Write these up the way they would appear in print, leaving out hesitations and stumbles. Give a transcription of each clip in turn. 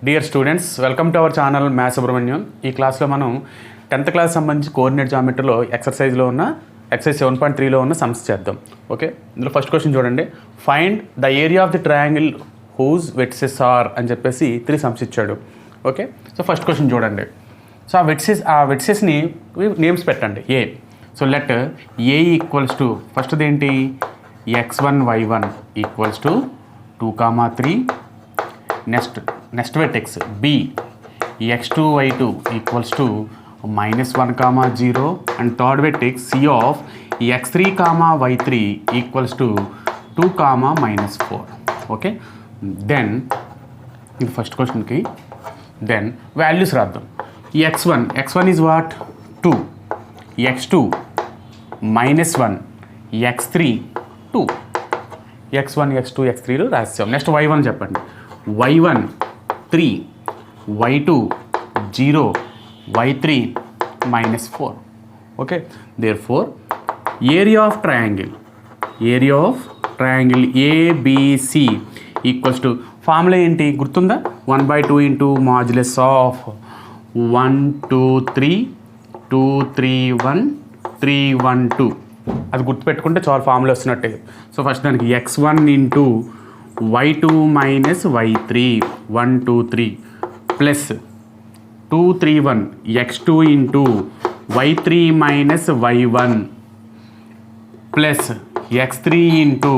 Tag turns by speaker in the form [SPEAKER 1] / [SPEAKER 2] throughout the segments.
[SPEAKER 1] Dear students, welcome to our channel maths Subrahmanyam. ఈ క్లాస్లో మనం 10th క్లాస్ సంబంధించి కోఆర్డినేట్ జామెట్రీలో ఎక్సర్సైజ్లో ఉన్న ఎక్సర్సైజ్ 7.3లో ఉన్న సమ్స్ చేద్దాం. ఓకే, ఇందులో ఫస్ట్ క్వశ్చన్ చూడండి. Find the area of the triangle whose vertices are అని చెప్పేసి 3 సమ్స్ ఇచ్చాడు. ఓకే, సో ఫస్ట్ క్వశ్చన్ చూడండి. సో ఆ వెట్సెస్ని నేమ్స్ పెట్టండి. A, so let A equals to ఫస్ట్ది ఏంటి, x1 y1 equals to 2, 3. Next vertex b x2 y2 equals to -1, 0. And third vertex c of x3, y3 equals to 2, -4. Okay, then ఇది first క్వశ్చన్కి. Then values రాద్దాం. x1 is what 2, x2 -1, x3 2. x1 x2 x3 రాసాం. Next y1 చెప్పండి. y1 3, y2 0, y3 -4. Okay, therefore area of triangle ABC equals to formula ఏంటి గుర్తుందా? 1/2 into modulus of 1 2 3 2 3 1 3 1 2. అది గుర్తుపెట్టుకుంటే చాలా ఫార్ములా వస్తున్నట్టే. సో ఫస్ట్ దానికి x1 into y2 minus y3 1 2 3 plus 2 3 1 x2 into y3 minus y1 plus x3 into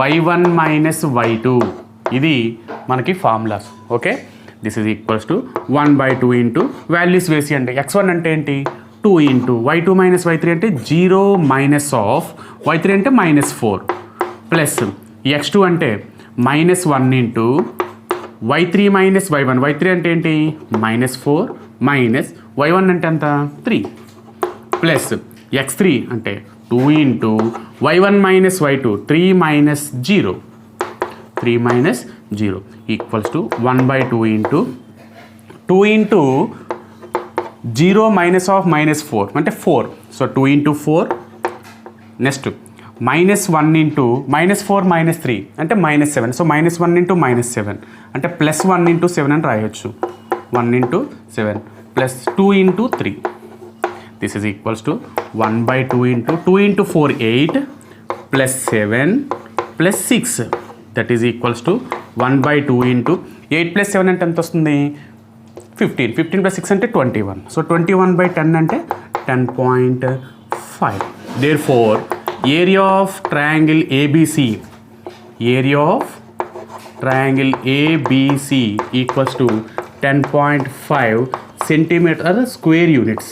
[SPEAKER 1] y1 minus y2. ఇది మనకి formulas. Okay, this is equals to 1/2 into values వేసి అంటే x1 అంటే ఏంటి 2 ఇంటూ y2 మైనస్ y3 అంటే 0 minus of y3 అంటే -4 plus x2 అంటే -1 into y3 minus y1. y3 అంటే ఏంటి -4 మైనస్ y1 అంటే ఎంత 3 ప్లస్ x3 అంటే 2 into y1 minus y2 3 minus 0 equals to 1/2 into 2 into 0 minus of -4 అంటే 4. So 2 into 4. నెక్స్ట్ -1 ఇంటూ -4 -3 అంటే -7. సో -1 ఇంటూ -7 అంటే +1 ఇంటూ 7 అని రాయొచ్చు. 1 into 7 plus 2 into 3. This is equals to 1/2 into 2 into 4 8 plus 7 plus 6. That is equals to 1/2 into 8 plus 7 అంటే ఎంత వస్తుంది 15. 15 plus 6 అంటే 21. So 21/10 అంటే 10.5. Therefore area of triangle ABC equals to 10.5 centimetre square units.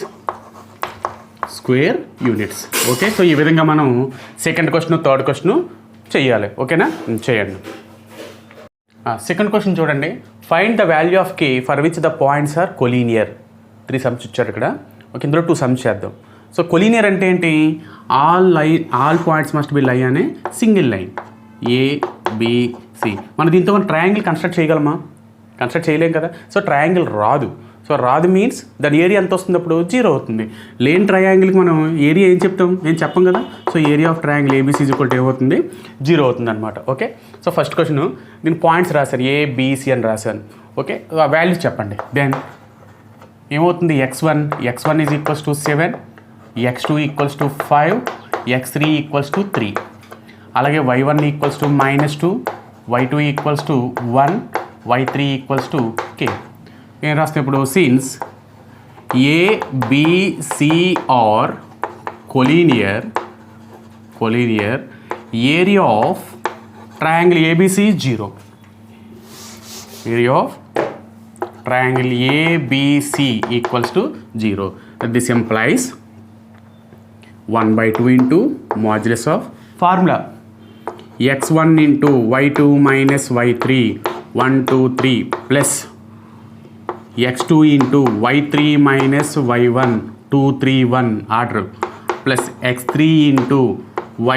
[SPEAKER 1] Okay, so ఈ విధంగా మనం second question third question చెయ్యాలి. ఓకేనా, చేయండి. సెకండ్ క్వశ్చన్ చూడండి. Find the value of k for which the points are collinear. 3 sums ఇచ్చారు ఇక్కడ. ఓకే, ఇందులో 2 సమ్స్ చేద్దాం. సో కొలీనియర్ అంటే ఏంటి, ఆల్ పాయింట్స్ మస్ట్ బి లై అనే సింగిల్ లైన్ ABC. మనం దీంతో మనం ట్రయాంగిల్ కన్స్ట్రక్ట్ చేయగలమా? కన్స్ట్రక్ట్ చేయలేం కదా. సో ట్రయాంగిల్ రాదు. సో రాదు మీన్స్ దాని ఏరియా ఎంత వస్తుంది అప్పుడు 0 అవుతుంది. లేని ట్రయాంగిల్కి మనం ఏరియా ఏం చెప్పం కదా. So area of triangle ABC ఏమవుతుంది 0 అవుతుంది అనమాట. ఓకే, సో ఫస్ట్ క్వశ్చన్ నేను పాయింట్స్ రాశాను ABC అని రాశాను. ఓకే, ఆ వాల్యూస్ చెప్పండి. దెన్ ఏమవుతుంది x1 is equals to 7, x2 equals to 5, x3 equals to 3. అలాగే y1 equals to -2, y2 equals to 1, y3 equals to k. ఏం రాస్తే ఇప్పుడు since ABC are collinear area of triangle ABC 0. Area of triangle ABC equals to 0. This implies 1/2 into modulus of formula x1 into y2 minus y3 1 2 3 plus x2 into y3 minus y1 2 3 1 order plus x3 into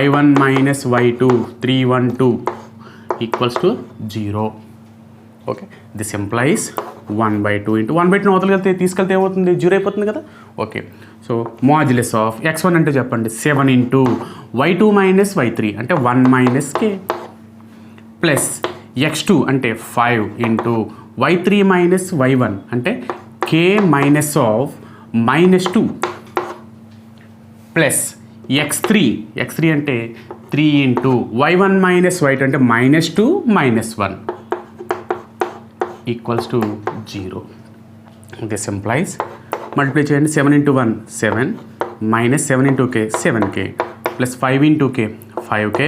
[SPEAKER 1] y1 minus y2 3 1 2 equals to 0. Okay, this implies 1/2 into 1/2 అవతలకి తీసుకెళ్తే ఏమవుతుంది 0 అయిపోతుంది కదా. Okay, so modulus of x1 అంటే చెప్పండి 7 into y2 minus y3 అంటే 1 minus k plus x2 అంటే 5 into y3 minus y1 అంటే k minus of -2 plus x3 అంటే 3 ఇంటూ y1 మైనస్ y2 అంటే -2 minus 1 equals to 0. This implies multiply చేయండి. 7 into 1 7 minus 7 into k 7k plus 5 into k 5k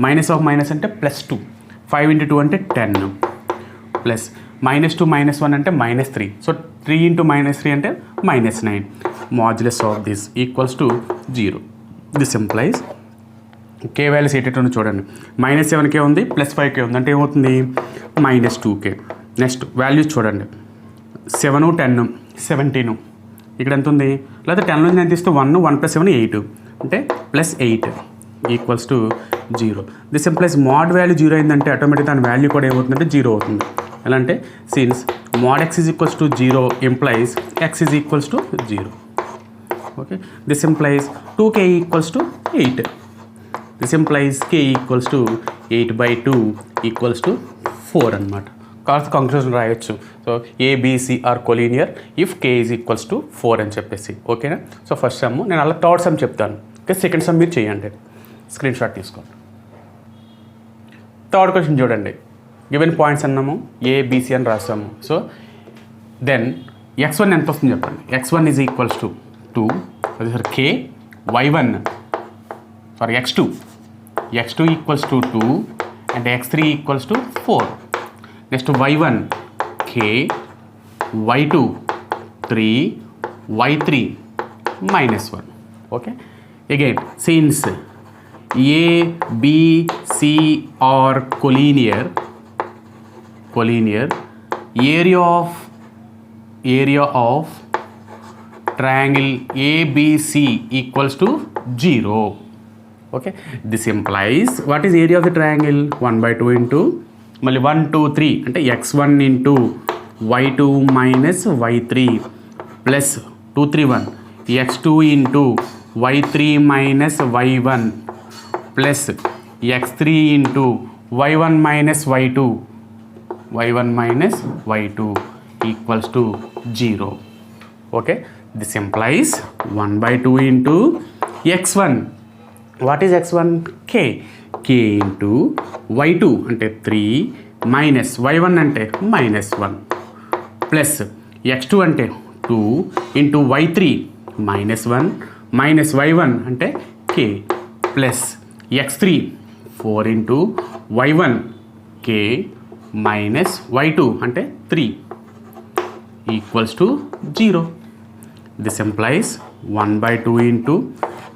[SPEAKER 1] minus of minus అంటే +2 5 into 2 అంటే 10 plus -2 -1 అంటే -3 so 3 into -3 అంటే -9 modulus of this equals to 0. This implies k values ఏంటంటే చూడండి -7k ఉంది +5k ఉంది అంటే ఏమవుతుంది -2k. నెక్స్ట్ వాల్యూస్ చూడండి 7 10 17 ఇక్కడ ఎంత ఉంది లేదా 10 నుంచి ఎంత ఇస్తే 1 + 7 8 అంటే +8 equals to 0. This implies mode value 0 అయిందంటే ఆటోమేటిక్ దాని వాల్యూ కూడా ఏమవుతుందంటే 0 అవుతుంది. ఎలా అంటే since mod x is equals to 0 implies x is equals to 0. Okay, this implies 2k equals to 8. This implies k equals to 8/2 equals to 4 అన్నమాట. కాస్త conclusion రాయొచ్చు. So ABC are collinear if k is equals to 4 అని చెప్పేసి. ఓకేనా. So first some నేను అలా third sum చెప్తాను. Okay, second some మీరు చేయండి. స్క్రీన్ షాట్ తీసుకోండి. థర్డ్ క్వశ్చన్ చూడండి. గివెన్ పాయింట్స్ అన్నాము ABC అని రాసాము. సో దెన్ x1 ఎంత వస్తుంది చెప్పండి. x1 ఈజ్ ఈక్వల్స్ టు 2 అది sir k y1 sorry x2 equals to 2 and x3 equals to 4. Next y1 k y2 3 y3 -1. Okay, again since A, B, C are collinear, area of triangle ABC equals to 0. Okay, this implies what is area of the triangle 1/2 into మళ్ళీ 1 2 3 అంటే x1 into y2 minus y3 plus 2 3 1 x2 into y3 minus y1 plus x3 into y1 minus y2 equals to 0. Okay, this implies 1/2 into x1. What is x1? k into y2 అంటే 3 minus y1 అంటే -1 plus x2 అంటే 2 into y3 -1 minus y1 అంటే k plus x3 4 into y1 k minus y2 అంటే 3 equals to 0. This implies 1/2 into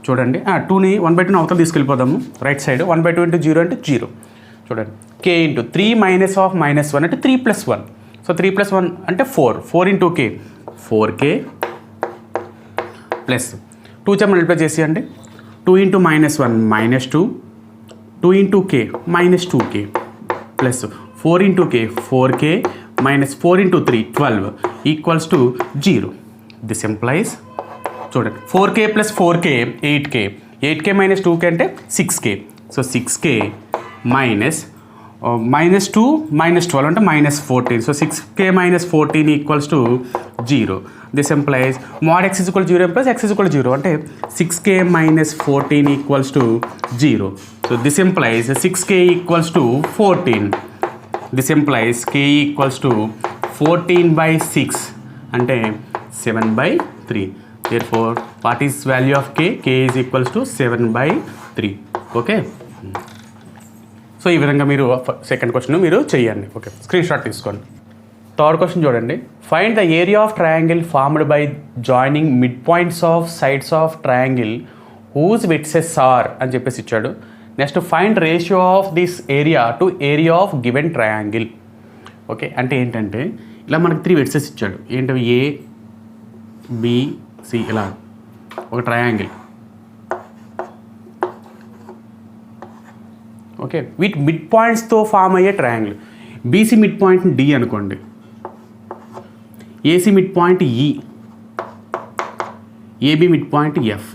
[SPEAKER 1] చూడండి 2ని 1/2 అవతల తీసుకెళ్ళిపోదాము right side 1/2 into 0 అంటే 0. చూడండి k ఇంటూ 3 మైనస్ ఆఫ్ -1 అంటే 3 + 1. సో 3 + 1 అంటే 4 ఇంటూ k 4k ప్లస్ 2 చే మల్టిప్లై చేసి అండి 2 into -1 -2 2 into k -2k plus 4 into k 4k minus 4 into 3 12 equals to 0. This implies చూడండి 4k plus 4k 8k minus 2k అంటే 6k. So 6k minus -2 minus 12 అంటే -14. So 6k minus 14 equals to 0. This implies mod x is equal to 0 plus x is equal to 0 అంటే 6k minus 14 equals to 0. So this implies 6k equals to 14. This implies k equals to 14/6 అంటే 7/3. Therefore, what is value of k? K is equals to 7/3. Okay. So ఈ విధంగా మీరు second question మీరు చేయండి. Okay, screen shot తీసుకోండి. Third question చూడండి. Find the area of triangle formed by joining mid points of sides of triangle whose vertices are అని చెప్పేసి ఇచ్చాడు. Next find ratio of this area to area of given triangle. Okay, అంటే ఏంటంటే ఇలా మనకి 3 వెడ్సెస్ ఇచ్చాడు. ఏంటవి A B C ఇలా ఒక ట్రయాంగిల్. ఓకే, వీటి మిడ్ పాయింట్స్తో ఫామ్ అయ్యే triangle. BC mid point D అనుకోండి, AC mid point E, AB mid point F.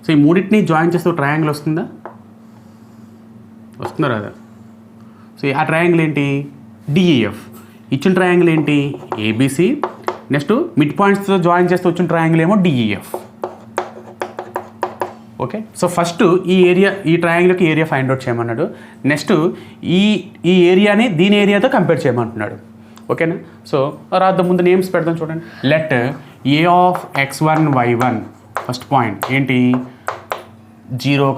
[SPEAKER 1] So ఈ మూడింటిని జాయిన్ చేస్తే ట్రయాంగిల్ వస్తుందా రాదా? సో ఆ ట్రయాంగిల్ ఏంటి? DEF. ఇచ్చిన ట్రయాంగిల్ ఏంటి ఏబిసి, నెక్స్ట్ మిడ్ పాయింట్స్తో జాయిన్ చేస్తే వచ్చిన ట్రయాంగిల్ ఏమో డిఈఎఫ్. ఓకే, సో ఫస్ట్ ఈ ట్రయాంగిల్కి ఏరియా ఫైండ్ అవుట్ చేయమన్నాడు. నెక్స్ట్ ఈ ఏరియాని దీని ఏరియాతో కంపేర్ చేయమంటున్నాడు. ఓకేనా, సో రాద్దాం. ముందు నేమ్స్ పెడదాం చూడండి. Let A of x1 y1 first point ఏంటి 0,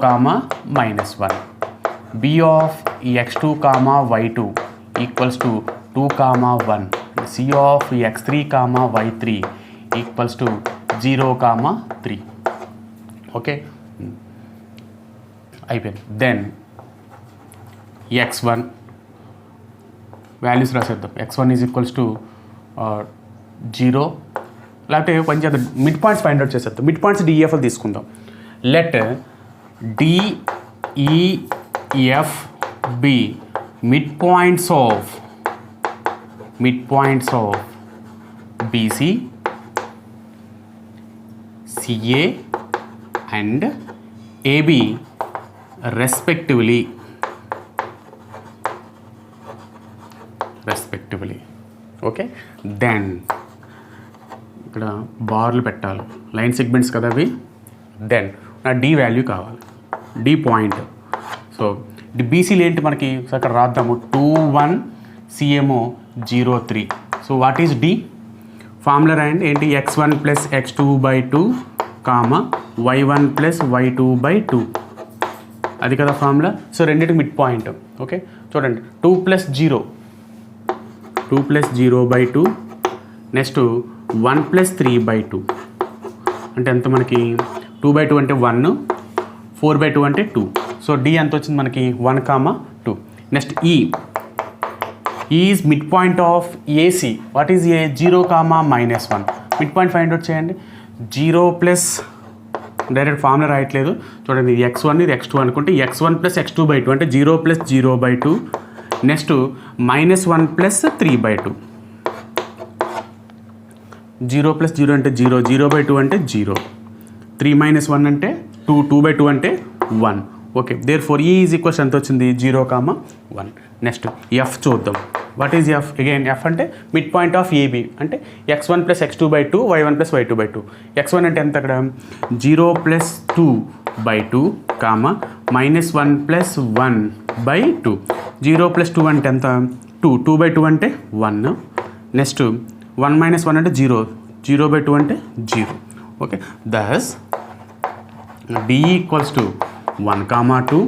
[SPEAKER 1] -1. b of x2, y2 equals to 2, 1. c of x3, y3 equals to 0, 3. Okay, అయిపోయింది. దెన్ x1 వాల్యూస్ రాసేద్దాం. x1 ఈజ్ ఈక్వల్స్ టు 0, లేకపోతే పని చేద్దాం, మిడ్ పాయింట్స్ ఫైండ్ అవుట్ చేసేద్దాం. Mid points DEF తీసుకుందాం. Let DEF be mid points of BC, CA and AB respectively. Okay, then ఇక్కడ బార్లు పెట్టాలి, లైన్ సెగ్మెంట్స్ కదా అవి. దెన్ నా డి వాల్యూ కావాలి, డి పాయింట్. సో బీసీలు ఏంటి మనకి, సో అక్కడ రాద్దాము 2, 1, సిఏమో 0, 3. So what is the formula రాయండి. ఏంటి x1 + x2/2, y1 + y2/2. అది కదా ఫార్ములా. సో రెండింటికి మిడ్ పాయింట్. ఓకే, చూడండి 2 + 0/2, నెక్స్ట్ 1 + 3/2 అంటే ఎంత మనకి 2/2 అంటే 1, 4/2 అంటే 2. సో డి ఎంత వచ్చింది మనకి 1, 2. Next is mid point of AC. What is A 0, -1. Mid point find out చేయండి. 0 ప్లస్ డైరెక్ట్ ఫార్ములా రాయట్లేదు చూడండి, ఇది x1 ఇది x2 అనుకుంటే x1 + x2/2 అంటే 0 + 0/2. నెక్స్ట్ -1 + 3/2. 0 + 0 అంటే 0, 0/2 అంటే 0, 3 - 1 అంటే 2, 2/2 అంటే 1. ఓకే, దేర్ ఫోర్ ఈ ఈజ్ ఈక్వల్స్ ఎంత వచ్చింది 0, 1. నెక్స్ట్ ఎఫ్ చూద్దాం. What is F again, F అంటే మిడ్ పాయింట్ ఆఫ్ ఏబి అంటే x1 + x2/2, y1 + y2/2. x1 అంటే ఎంత అక్కడ 0 + 2/2, -1 + 1/2. 0 + 2 అంటే ఎంత 2, 2/2 అంటే 1. నెక్స్ట్ 1 - 1 అంటే 0, 0/2 అంటే 0. Okay, thus D equals to 1, 2,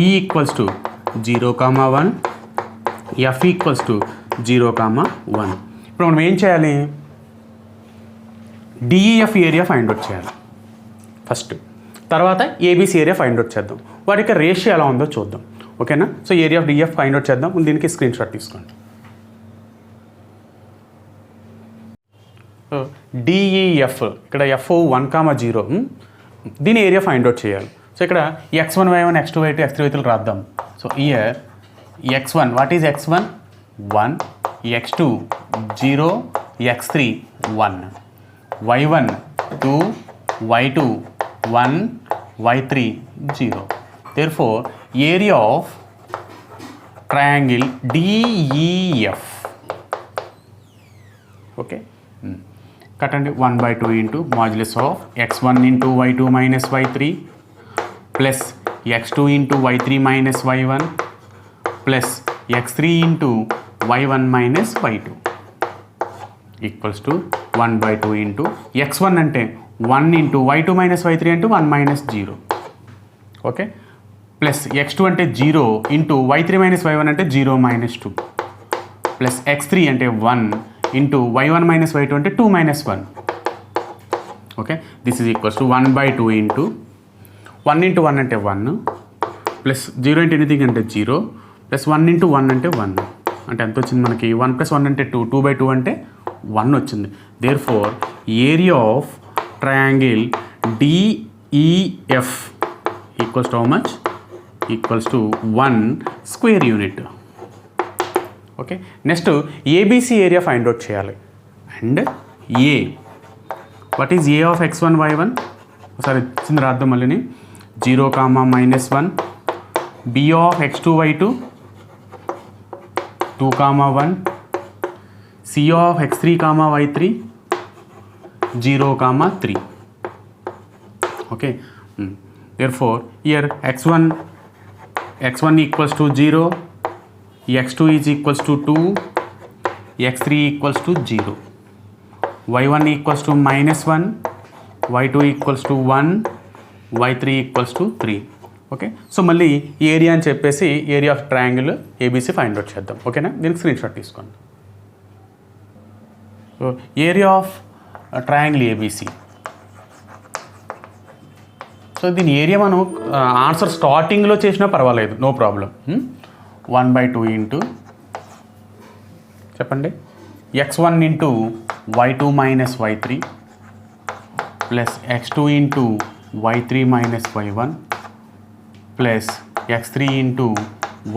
[SPEAKER 1] E equals to 0, 1, F equals to 0, 1. ఇప్పుడు మనం ఏం చేయాలి, డిఈఎఫ్ ఏరియా ఫైండ్ అవుట్ చేయాలి ఫస్ట్, తర్వాత ఏబీసీ ఏరియా ఫైండ్ అవుట్ చేద్దాం. వాటి యొక్క రేషియో ఎలా ఉందో చూద్దాం. ఓకేనా, so area of DEF find out చేద్దాం. దీనికి స్క్రీన్ షాట్ తీసుకోండి. డిఈఎఫ్ ఇక్కడ ఎఫ్ 1, 0 దీని ఏరియా ఫైండ్ అవుట్ చేయాలి. సో ఇక్కడ x1, y1, x2, y2, x3, y3 రాద్దాం. So year x1 what is x1 1, x2 0, x3 1, y1 2, y2 1, y3 0. Therefore area of triangle DEF. Okay, కట్టండి 1/2 into modulus of x1 into y2 minus y3 plus x2 into y3 minus y1 plus x3 into y1 minus y2 equals to 1/2 into x1 అంటే 1 into y2 minus y3 అంటే 1 minus 0. Okay, plus x2 అంటే 0 into y3 minus y1 అంటే 0 minus 2 plus x3 అంటే 1 into y1 minus y2 అంటే 2 minus 1. Okay, this is equals to 1/2 into 1 into 1 అంటే 1 plus 0 into anything అంటే 0 plus 1 into 1 అంటే 1 అంటే ఎంత వచ్చింది మనకి 1 + 1 అంటే 2, 2/2 అంటే 1 వచ్చింది. Therefore area of triangle DEF equals to how much equals to 1 square unit. Okay, next ABC area find out చేయాలి. And A what is A of x1 y1 ఒకసారి ఇచ్చింది రాద్దాం మళ్ళీ 0, -1 b of x2 y2 2, 1 C of x3 comma y3 0 comma 3. Okay, therefore here x1 equals to 0, x2 is equals to 2, x3 equals to 0, y1 equals to -1, y2 equals to 1, y3 equals to 3. Okay, so మళ్ళీ area అని చెప్పేసి area of triangle ABC find out చేద్దాం. ఓకేనా, దీనికి screen shot తీసుకోండి. So area of triangle ABC. So దీని area మనం answer స్టార్టింగ్లో చేసినా పర్వాలేదు, నో ప్రాబ్లం. 1/2 ఇంటూ చెప్పండి x1 into y2 minus y3 plus x2 into y3 minus y1 plus x3 into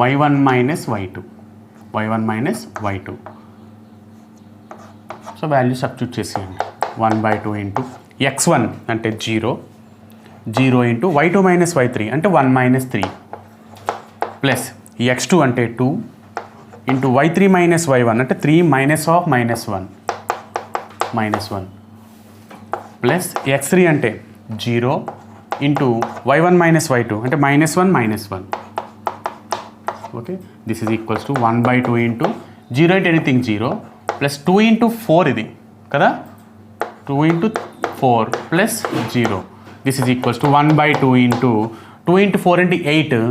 [SPEAKER 1] y1 minus y2 so value substitute చేసేయండి. 1/2 into x1 అంటే 0 into y2 minus y3 అంటే 1 minus 3 plus x2 అంటే 2 into y3 minus y1 అంటే 3 minus of -1 plus x3 అంటే 0 into y1 minus y2 అంటే -1 okay, this is equals to 1/2 into 0 అంటే anything 0 plus 2 into 4 ఇది కదా, 2 into 4 plus 0, this is equals to 1/2 into 2 into 4 అంటే 8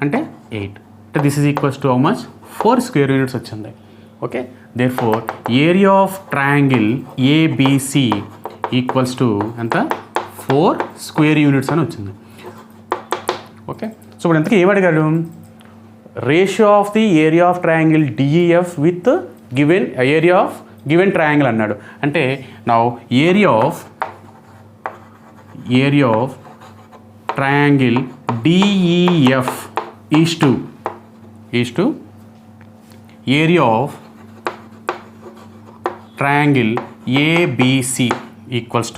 [SPEAKER 1] అంటే 8 అంటే this is equals to how much 4 square units వచ్చింది. Okay, therefore area of triangle ABC equals to ఎంత 4 square units అని వచ్చింది. ఓకే, సో ఇప్పుడు ఎంతకి ఏమడిగాడు, ratio of the area of triangle DEF with given area of given triangle అన్నాడు. అంటే now area of triangle DEF is to area of triangle ABC equals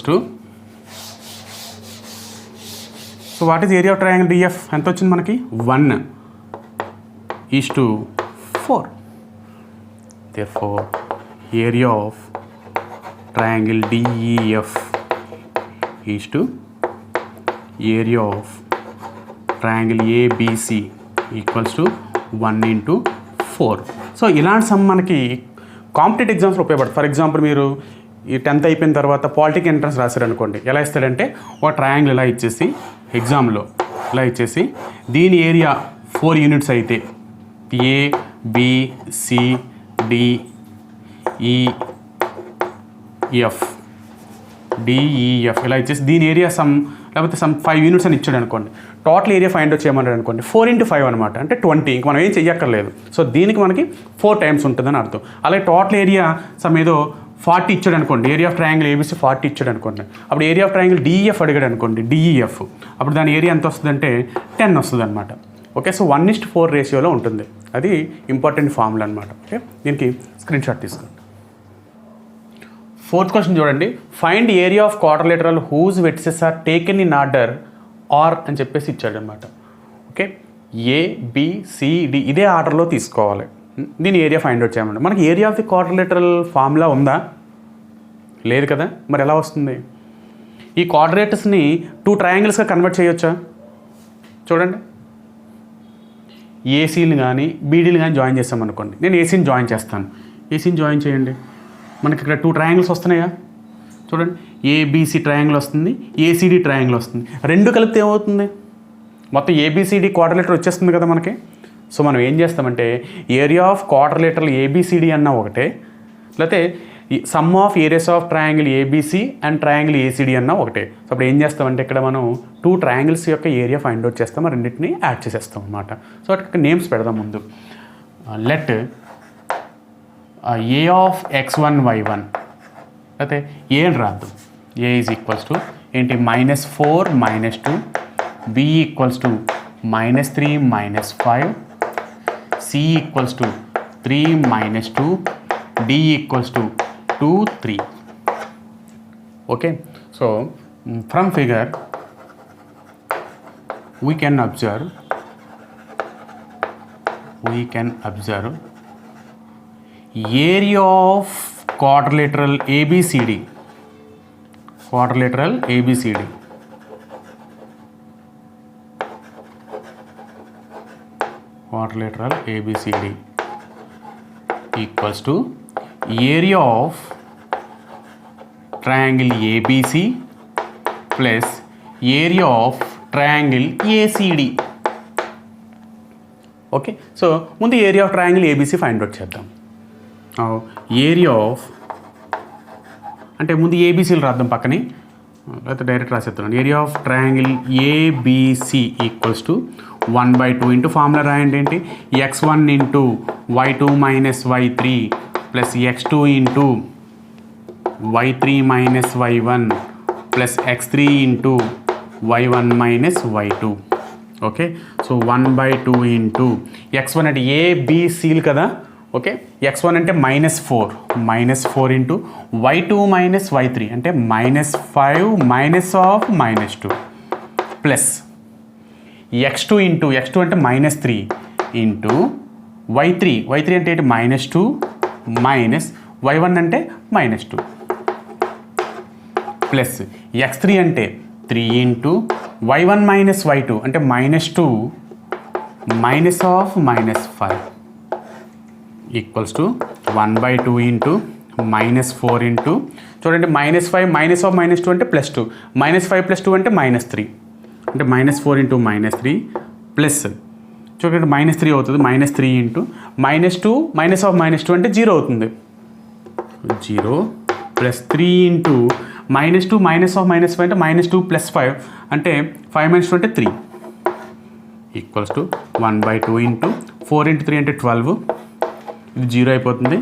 [SPEAKER 1] to so what is area of triangle DF ఎంత వచ్చింది మనకి 1:4. therefore area of triangle DEF is to area of triangle ABC equals to 1:4. So ఇలాంటి sum మనకి competitive ఎగ్జామ్స్లో ఉపయోగపడుతుంది. For example మీరు ఈ 10th అయిపోయిన తర్వాత పాలిటిక్ ఎంట్రన్స్ రాశారనుకోండి, ఎలా ఇస్తాడంటే ఒక ట్రయాంగిల్ ఇలా ఇచ్చేసి ఎగ్జామ్లో ఇలా ఇచ్చేసి దీని ఏరియా 4 యూనిట్స్ అయితే ఏ బి సి డి ఈ ఎఫ్ డిఈఎఫ్ ఇలా ఇచ్చేసి దీని ఏరియా లేకపోతే 5 యూనిట్స్ అని ఇచ్చాడు అనుకోండి, టోటల్ ఏరియా ఫైండ్ అవుట్ చేయమన్నాడు అనుకోండి, 4x5 అనమాట, అంటే 20. ఇంక మనం ఏం చెయ్యక్కర్లేదు. సో దీనికి మనకి 4 టైమ్స్ ఉంటుందని అర్థం. అలాగే టోటల్ ఏరియా ఏదో 40 ఇచ్చాడు అనుకోండి, ఏరియా ఆఫ్ ట్రయాంగిల్ ఏబీసీ 40 ఇచ్చాడు అనుకోండి, అప్పుడు ఏరియా ఆఫ్ ట్రయాంగిల్ డిఈఎఫ్ అడిగాడు అనుకోండి, డిఈఎఫ్, అప్పుడు దాని ఏరియా ఎంత వస్తుందంటే 10 వస్తుంది అనమాట. ఓకే, సో 1:4 రేషియోలో ఉంటుంది. అది ఇంపార్టెంట్ ఫార్ములా అనమాట. ఓకే, దీనికి స్క్రీన్ షాట్ తీసుకోండి. 4th క్వశ్చన్ చూడండి, find area of quadrilateral whose vertices are taken in order are అని చెప్పేసి ఇచ్చాడు అనమాట. ఓకే, ఏబిసిడి ఇదే ఆర్డర్లో తీసుకోవాలి. దీని ఏరియా ఫైండ్ అవుట్ చేయమండి. మనకి area of the quadrilateral formula ఉందా? లేదు కదా, మరి ఎలా వస్తుంది? ఈ క్వాడ్రిలేటర్స్ని 2 ట్రయాంగిల్స్గా కన్వర్ట్ చేయొచ్చా? చూడండి, ఏసీని కానీ బీడీని కానీ జాయిన్ చేస్తామనుకోండి, నేను ఏసీని జాయిన్ చేస్తాను, ఏసీని జాయిన్ చేయండి, మనకి ఇక్కడ 2 ట్రయాంగిల్స్ వస్తున్నాయా? చూడండి, ఏబీసీ ట్రయాంగిల్ వస్తుంది, ఏసీడీ ట్రయాంగిల్ వస్తుంది, 2 కలిపితే ఏమవుతుంది? మొత్తం ఏబిసిడి క్వాడ్రిలేటర్ వచ్చేస్తుంది కదా మనకి. సో మనం ఏం చేస్తామంటే ఏరియా ఆఫ్ క్వాడ్రిలేటరల్ ఏబిసిడి అన్న ఒకటే, లేకపోతే sum of areas of triangle ABC and triangle ACD అన్న ఒకటే. సో అప్పుడు ఏం చేస్తామంటే ఇక్కడ మనం 2 ట్రయాంగిల్స్ యొక్క ఏరియా ఫైండ్ అవుట్ చేస్తాం, రెండింటిని యాడ్ చేసేస్తాం అనమాట. సో అక్కడ నేమ్స్ పెడదాం ముందు. Let A of x1 y1, లేకపోతే ఏ అని రాద్దాం. ఏ ఈజ్ ఈక్వల్స్ టు ఏంటి -4 -2, B equals to -3 -5, C equals to 3 -2, D equals to 2 3. Okay, so from figure we can observe we can observe area of quadrilateral ABCD. Quadrilateral ABCD. Quadrilateral ABCD equals to area of triangle ABC plus area of triangle ACD. Okay, so ముందు area of triangle ABC find out చేద్దాం. Area of అంటే ముందు ఏబీసీలు రాద్దాం పక్కనే, లేకపోతే direct రాసేస్తున్నాను. Area of triangle ABC equals to 1/2 into formula రాయండి ఏంటి, x1 into y2 minus y3 plus x2 into y3 minus y1 plus x3 into y1 minus y2. Okay, so 1/2 into x1 అంటే ఏబిసిలు కదా. ఓకే, x1 అంటే -4 into y2 minus y3 అంటే -5 minus of -2 plus x2 అంటే -3 into y3 అంటే ఏంటి -2 minus y1 అంటే -2 plus x3 అంటే 3 into y1 minus y2 అంటే -2 minus of -5 equals to 1/2 into -4 into చూడండి -5 మైనస్ ఆఫ్ -2 అంటే +2 -5 + 2 అంటే -3 అంటే -4 ఇంటూ -3 ప్లస్ చూడండి -3 అవుతుంది, -3 ఇంటూ -2 మైనస్ ఆఫ్ -2 అంటే 0 అవుతుంది, 0 ప్లస్ 3 ఇంటూ -2 మైనస్ ఆఫ్ -5 అంటే -2 + 5 అంటే 5 - 2 అంటే 3 ఈక్వల్స్ టు 1/2 ఇంటూ 4 ఇంటూ 3 అంటే 12, ఇది 0 అయిపోతుంది,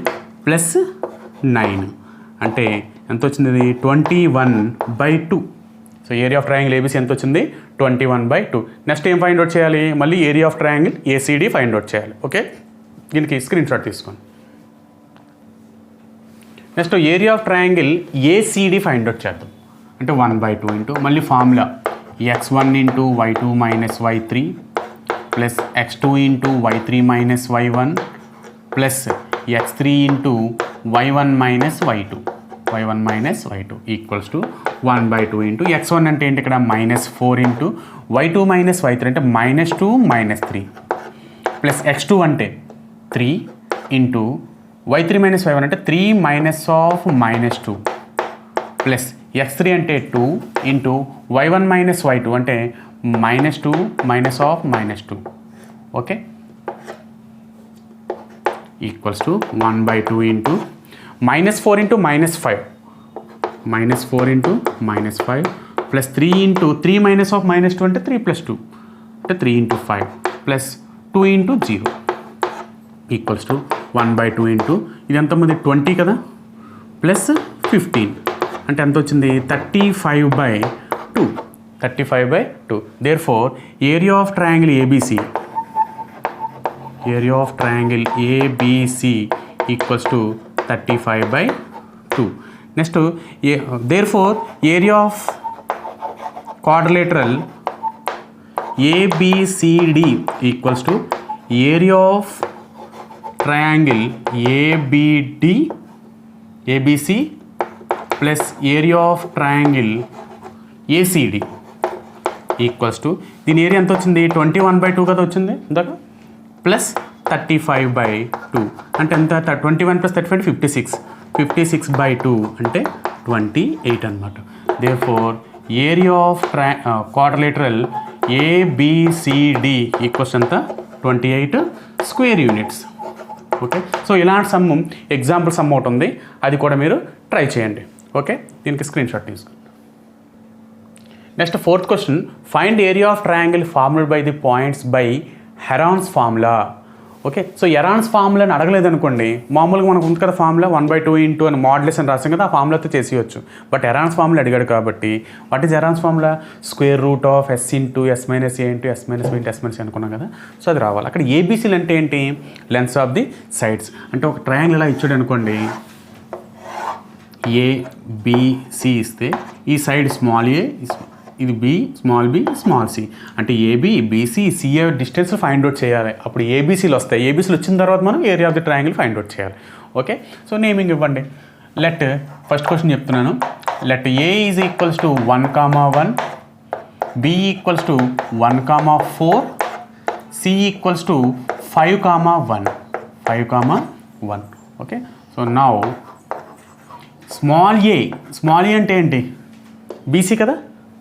[SPEAKER 1] ప్లస్ 9 అంటే ఎంత వచ్చింది, ఇది 21/2. So area of triangle ABC ఎంత వచ్చింది, 21/2. నెక్స్ట్ ఏం ఫైండ్ అవుట్ చేయాలి, మళ్ళీ area of triangle ACD find out చేయాలి. ఓకే, దీనికి స్క్రీన్ షాట్ తీసుకోండి. Next area of triangle ACD find out చేద్దాం. అంటే 1/2 ఇంటూ మళ్ళీ formula x1 into y2 minus y3 plus x2 into y3 minus y1 plus x3 into y1 minus y2 equals to 1/2 into x1 అంటే ఏంటి ఇక్కడ -4 into y2 minus y3 అంటే -2 -3 plus x2 అంటే 3 into y3 minus y1 అంటే 3 minus of -2 plus x3 అంటే 2 into y1 minus y2 అంటే -2 minus of -2. Okay, equals to 1/2 into -4 into -5 -4 into -5 plus 3 into 3 minus of -2 అంటే 3 + 2 అంటే 3 into 5 plus 2 into 0 equals to 1/2 into ఇది ఎంతమంది 20 కదా plus 15 అంటే ఎంత వచ్చింది 35/2. Therefore area of triangle ABC equals to 35/2. Next therefore area of quadrilateral ABCD equals to area of triangle ABC plus area of triangle ACD equals to దీని area ఎంత వచ్చింది 21/2 కదా వచ్చింది ఇందాక ప్లస్ 35/2 అంటే ఎంత 21 + 35 56/2 అంటే 28 అనమాట. Therefore area of quadrilateral ABCD equals ఎంత 28 స్క్వేర్ యూనిట్స్. ఓకే, సో ఇలాంటి సమ్ము ఎగ్జాంపుల్ సమ్ ఒకటి ఉంది, అది కూడా మీరు ట్రై చేయండి. ఓకే, దీనికి స్క్రీన్ షాట్ తీసుకోండి. Next 4th question, find area of triangle formed by the points by Heron's formula. Okay, so Heron's formula అని అడగలేదు అనుకోండి, మామూలుగా మనకు ఉంది కదా ఫార్ములా 1/2 ఇంటూ అని మాడ్యులస్ అని రాసాం కదా, ఆ ఫార్ములాతో చేసేయచ్చు. బట్ హెరాన్స్ ఫార్ములా అడిగాడు కాబట్టి what is Heron's formula, √s into s - a into s - b into s - c అనుకున్నాం కదా, సో అది రావాలి. అక్కడ ఏబీసీలు అంటే ఏంటి, లెన్స్ ఆఫ్ ది సైడ్స్. అంటే ఒక ట్రయాంగిల్ ఇలా ఇచ్చాడు అనుకోండి, ఏబిసి ఇస్తే ఈ సైడ్ స్మాల్ ఏ, ఇది బి, స్మాల్ సి అంటే AB, BC, CA distance find out చేయాలి. అప్పుడు ఏబీసీలు వస్తాయి. ఏబీసీలు వచ్చిన తర్వాత మనం area of the triangle find out చేయాలి. ఓకే, సో నేమింగ్ ఇవ్వండి. లెట్ ఫస్ట్ క్వశ్చన్ చెప్తున్నాను. Let A is equals to 1,1, B equals to 1,4, C equals to 5,1. Okay, so now small A అంటే ఏంటి? బీసీ కదా.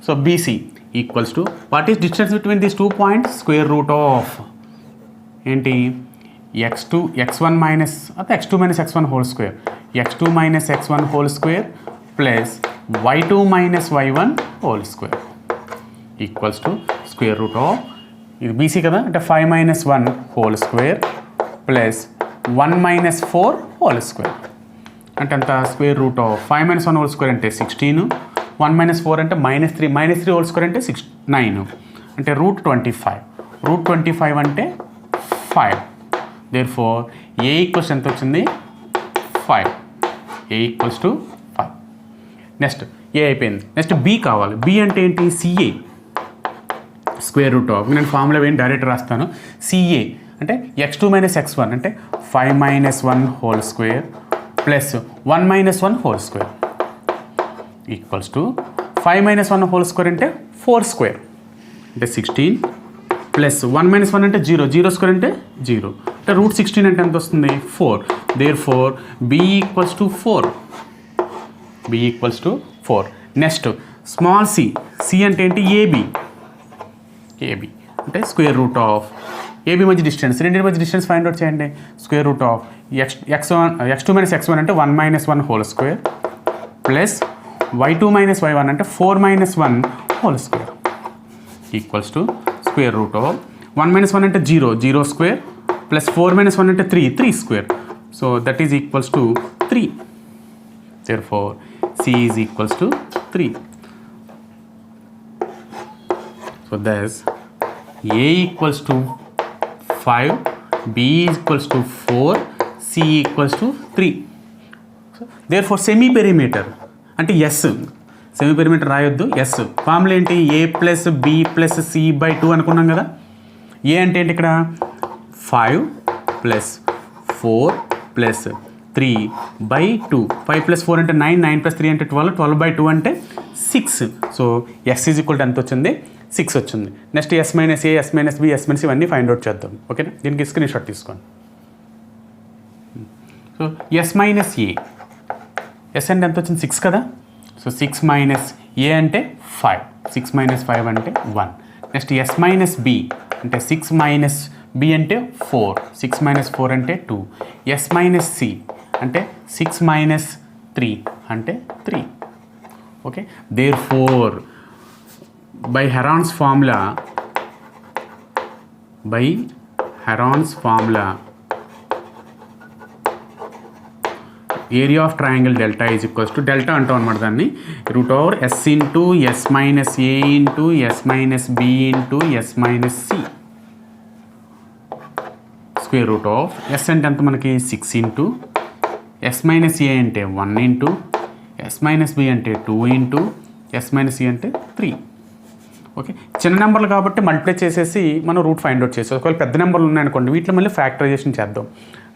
[SPEAKER 1] So BC equals to what is distance between these 2 points? Square root of ఏంటి? x1 minus x1 whole square, x2 minus x1 whole square plus y2 minus y1 whole square equals to square root of, ఇది BC కదా అంటే 5 minus 1 whole square plus 1 minus 4 whole square అంటే అంత square root of 5 minus 1 whole square అంటే 16, 1 minus 4 అంటే -3 whole square అంటే 9 అంటే √25 అంటే 5. దేర్ఫోర్ ఏ ఈక్వల్స్ ఎంత వచ్చింది? 5. ఏ ఈక్వల్స్ టు 5. నెక్స్ట్ ఏ అయిపోయింది. నెక్స్ట్ బి కావాలి. బి అంటే ఏంటి? సిఏ స్క్వేర్ రూట్ ఆఫ్, నేను ఫార్ములా వేయండి డైరెక్ట్ రాస్తాను. సిఏ అంటే x2 మైనస్ x1 అంటే 5 minus 1 whole square plus 1 minus 1 whole square equals to 5 minus 1 whole square అంటే 4 స్క్వేర్ అంటే 16 ప్లస్ 1 మైనస్ 1 అంటే 0 స్క్వేర్ అంటే 0 అంటే √16 అంటే ఎంత వస్తుంది? 4. Therefore B equals to 4. Next small C అంటే ఏంటి? ఏబి అంటే స్క్వేర్ రూట్ ఆఫ్ ఏబి మధ్య డిస్టెన్స్, రెండింటి మధ్య డిస్టెన్స్ ఫైండ్ అవుట్ చేయండి. Square root of x2 minus x1 అంటే 1 minus 1 whole square plus y2 minus y1 అంటే 4 minus 1 whole square equals to square root of 1 minus 1 అంటే 0 square plus 4 minus 1 అంటే 3 square. So that is equals to 3. Therefore C is equals to 3. So thus A equals to 5, B equals to 4, C equals to 3. Therefore semi perimeter అంటే S, semi perimeter రాయొద్దు. S formula ఏంటి? A plus B plus C by 2 అనుకున్నాం కదా. ఏ అంటే ఏంటి ఇక్కడ? 5 plus 4 plus 3 by 2. 5 plus 4 అంటే 9 plus 3 అంటే 12 బై 2 అంటే 6. So S is equal to ఎంత వచ్చింది? 6 వచ్చింది. Next S minus A, S minus B, S minus ఇవన్నీ ఫైండ్ అవుట్ చేద్దాం. ఓకేనా, దీనికి స్క్రీన్ షాట్ తీసుకోండి. So S minus A, S అంటే ఎంత వచ్చింది? 6 కదా. సో 6 మైనస్ ఏ అంటే 5, 6 మైనస్ 5 అంటే 1. నెక్స్ట్ ఎస్ మైనస్ బి అంటే 6 మైనస్ బి అంటే 4, 6 మైనస్ 4 అంటే 2. ఎస్ మైనస్ సి అంటే 6 మైనస్ 3 అంటే 3. Okay, therefore by Heron's formula area of triangle delta is equals to, delta అంటాం అనమాట దాన్ని, root over S into S minus A into S minus B into S minus C square root of S అంటే ఎంత మనకి 6 into S minus ఏ అంటే 1 into S minus B అంటే 2 into S minus C అంటే 3. Okay, చిన్న నెంబర్లు కాబట్టి multiply చేసేసి మనం రూట్ ఫైండ్ అవుట్ చేసేది. ఒకవేళ పెద్ద నెంబర్లు ఉన్నాయనుకోండి వీటిలో మళ్ళీ ఫ్యాక్టరైజేషన్ చేద్దాం.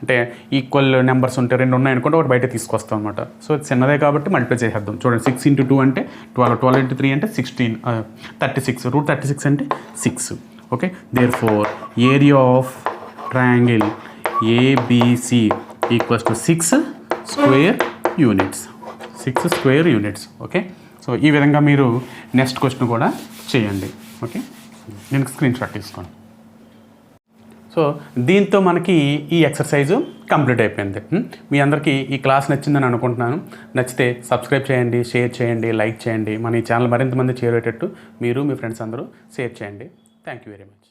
[SPEAKER 1] అంటే ఈక్వల్ నెంబర్స్ ఉంటే 2 ఉన్నాయనుకోండి ఒకటి బయట తీసుకొస్తాం అనమాట. సో చిన్నదే కాబట్టి మల్టిప్లై చేసేద్దాం. చూడండి 6 ఇంటూ 2 అంటే 12, 12 ఇంటూ 3 అంటే 16, 36, √36 అంటే 6. Okay, therefore area of triangle ABC equals to 6 square units. Okay, so ఈ విధంగా మీరు నెక్స్ట్ క్వశ్చన్ కూడా చేయండి. ఓకే, దీనికి స్క్రీన్ షాట్ తీసుకోండి. సో దీంతో మనకి ఈ ఎక్సర్సైజు కంప్లీట్ అయిపోయింది. మీ అందరికీ ఈ క్లాస్ నచ్చిందని అనుకుంటున్నాను. నచ్చితే సబ్స్క్రైబ్ చేయండి, షేర్ చేయండి, లైక్ చేయండి. మన ఈ ఛానల్ మరింత మంది చేరేటట్టు మీరు మీ ఫ్రెండ్స్ అందరూ షేర్ చేయండి. Thank you very much.